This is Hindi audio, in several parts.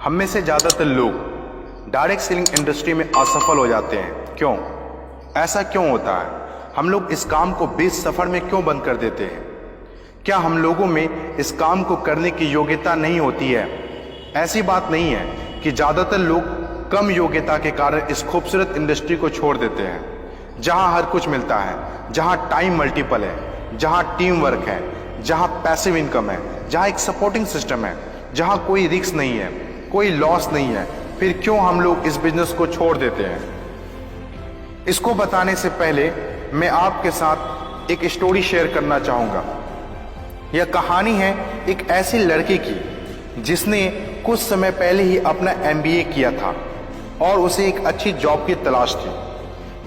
हम में से ज़्यादातर लोग डायरेक्ट सेलिंग इंडस्ट्री में असफल हो जाते हैं। क्यों? ऐसा क्यों होता है? हम लोग इस काम को बीच सफर में क्यों बंद कर देते हैं? क्या हम लोगों में इस काम को करने की योग्यता नहीं होती है? ऐसी बात नहीं है कि ज़्यादातर लोग कम योग्यता के कारण इस खूबसूरत इंडस्ट्री को छोड़ देते हैं, जहां हर कुछ मिलता है, जहां टाइम मल्टीपल है, जहां टीम वर्क है, जहां पैसिव इनकम है, जहां एक सपोर्टिंग सिस्टम है, जहां कोई रिस्क नहीं है, कोई लॉस नहीं है। फिर क्यों हम लोग इस बिजनेस को छोड़ देते हैं? इसको बताने से पहले मैं आपके साथ एक स्टोरी शेयर करना चाहूंगा। यह कहानी है एक ऐसी लड़की की जिसने कुछ समय पहले ही अपना MBA किया था और उसे एक अच्छी जॉब की तलाश थी।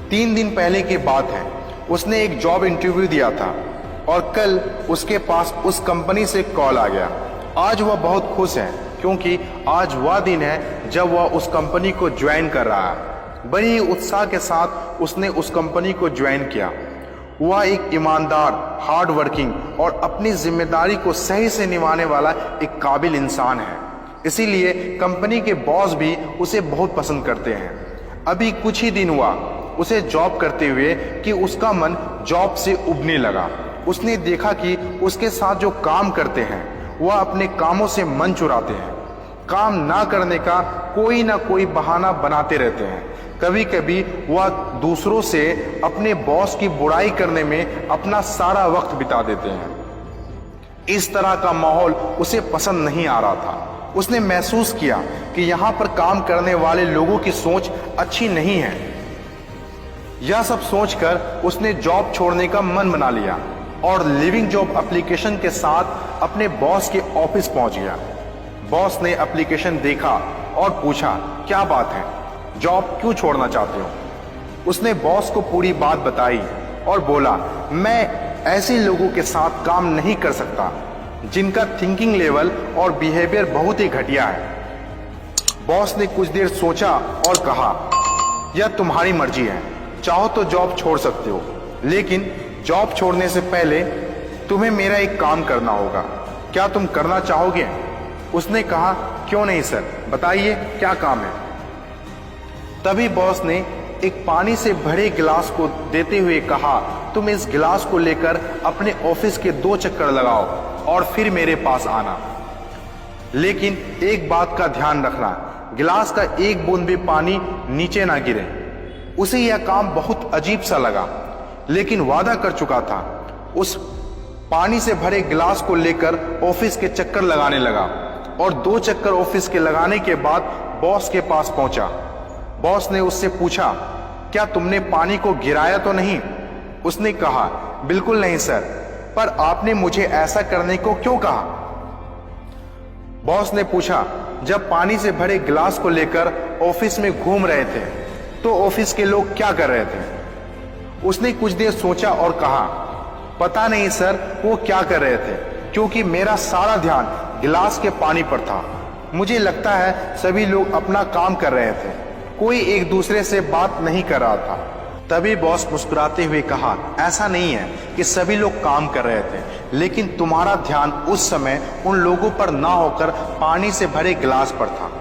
3 दिन पहले की बात है, उसने एक जॉब इंटरव्यू दिया था और कल उसके पास उस कंपनी से कॉल आ गया। आज वह बहुत खुश है क्योंकि आज वह दिन है जब वह उस कंपनी को ज्वाइन कर रहा है। बड़ी ही उत्साह के साथ उसने उस कंपनी को ज्वाइन किया। वह एक ईमानदार, हार्ड वर्किंग और अपनी जिम्मेदारी को सही से निभाने वाला एक काबिल इंसान है। इसीलिए कंपनी के बॉस भी उसे बहुत पसंद करते हैं। अभी कुछ ही दिन हुआ उसे जॉब करते हुए कि उसका मन जॉब से उबने लगा। उसने देखा कि उसके साथ जो काम करते हैं वह अपने कामों से मन चुराते हैं। काम ना करने का कोई ना कोई बहाना बनाते रहते हैं। कभी कभी वह दूसरों से अपने बॉस की बुराई करने में अपना सारा वक्त बिता देते हैं। इस तरह का माहौल उसे पसंद नहीं आ रहा था। उसने महसूस किया कि यहाँ पर काम करने वाले लोगों की सोच अच्छी नहीं है। यह सब सोचकर उसने जॉब छोड़ने का मन बना लिया और लिविंग जॉब एप्लीकेशन के साथ अपने बॉस के ऑफिस पहुंच गया। बॉस ने एप्लीकेशन देखा और पूछा, क्या बात है, जॉब क्यों छोड़ना चाहते हो? उसने बॉस को पूरी बात बताई और बोला, मैं ऐसे लोगों के साथ काम नहीं कर सकता जिनका थिंकिंग लेवल और बिहेवियर बहुत ही घटिया है। बॉस ने कुछ देर सोचा और कहा, यह तुम्हारी मर्जी है, चाहो तो जॉब छोड़ सकते हो, लेकिन जॉब छोड़ने से पहले तुम्हें मेरा एक काम करना होगा। क्या तुम करना चाहोगे? उसने कहा, क्यों नहीं सर, बताइए क्या काम है। तभी बॉस ने एक पानी से भरे गिलास को देते हुए कहा, तुम इस गिलास को लेकर अपने ऑफिस के 2 चक्कर लगाओ और फिर मेरे पास आना। लेकिन एक बात का ध्यान रखना, गिलास का एक बूंद भी पानी नीचे ना गिरे। उसे यह काम बहुत अजीब सा लगा, लेकिन वादा कर चुका था। उस पानी से भरे गिलास को लेकर ऑफिस के चक्कर लगाने लगा और 2 चक्कर ऑफिस के लगाने के बाद बॉस के पास पहुंचा। बॉस ने उससे पूछा, क्या तुमने पानी को गिराया तो नहीं? उसने कहा, बिल्कुल नहीं सर, पर आपने मुझे ऐसा करने को क्यों कहा? बॉस ने पूछा, जब पानी से भरे गिलास को लेकर ऑफिस में घूम रहे थे तो ऑफिस के लोग क्या कर रहे थे? उसने कुछ देर सोचा और कहा, पता नहीं सर, वो क्या कर रहे थे, क्योंकि मेरा सारा ध्यान गिलास के पानी पर था। मुझे लगता है सभी लोग अपना काम कर रहे थे, कोई एक दूसरे से बात नहीं कर रहा था। तभी बॉस मुस्कुराते हुए कहा, ऐसा नहीं है कि सभी लोग काम कर रहे थे, लेकिन तुम्हारा ध्यान उस समय उन लोगों पर ना होकर पानी से भरे गिलास पर था,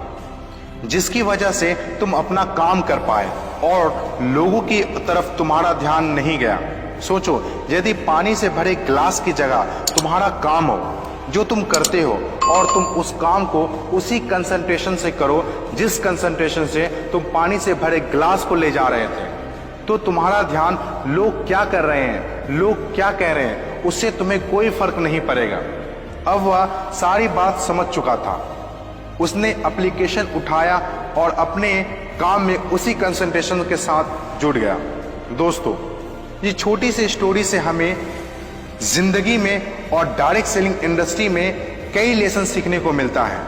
जिसकी वजह से तुम अपना काम कर पाए और लोगों की तरफ तुम्हारा ध्यान नहीं गया। सोचो, यदि पानी से भरे गिलास की जगह तुम्हारा काम हो जो तुम करते हो और तुम उस काम को उसी कंसंट्रेशन से करो जिस कंसंट्रेशन से तुम पानी से भरे गिलास को ले जा रहे थे, तो तुम्हारा ध्यान लोग क्या कर रहे हैं, लोग क्या कह रहे हैं, उससे तुम्हें कोई फर्क नहीं पड़ेगा। अब वह सारी बात समझ चुका था। उसने एप्लीकेशन उठाया और अपने काम में उसी कंसंट्रेशन के साथ जुड़ गया। दोस्तों, ये छोटी सी स्टोरी से हमें जिंदगी में और डायरेक्ट सेलिंग इंडस्ट्री में कई लेसन सीखने को मिलता है।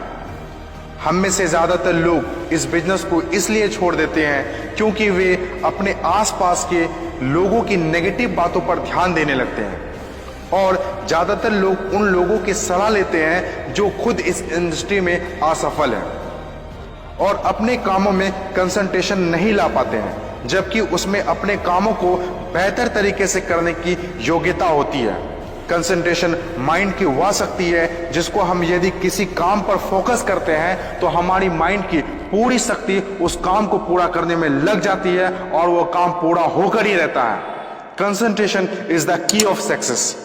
हम में से ज्यादातर लोग इस बिजनेस को इसलिए छोड़ देते हैं क्योंकि वे अपने आसपास के लोगों की नेगेटिव बातों पर ध्यान देने लगते हैं और ज्यादातर लोग उन लोगों की सलाह लेते हैं जो खुद इस इंडस्ट्री में असफल हैं और अपने कामों में कंसंट्रेशन नहीं ला पाते हैं, जबकि उसमें अपने कामों को बेहतर तरीके से करने की योग्यता होती है। कंसंट्रेशन माइंड की वह शक्ति है जिसको हम यदि किसी काम पर फोकस करते हैं तो हमारी माइंड की पूरी शक्ति उस काम को पूरा करने में लग जाती है और वो काम पूरा होकर ही रहता है। Concentration is the key of success.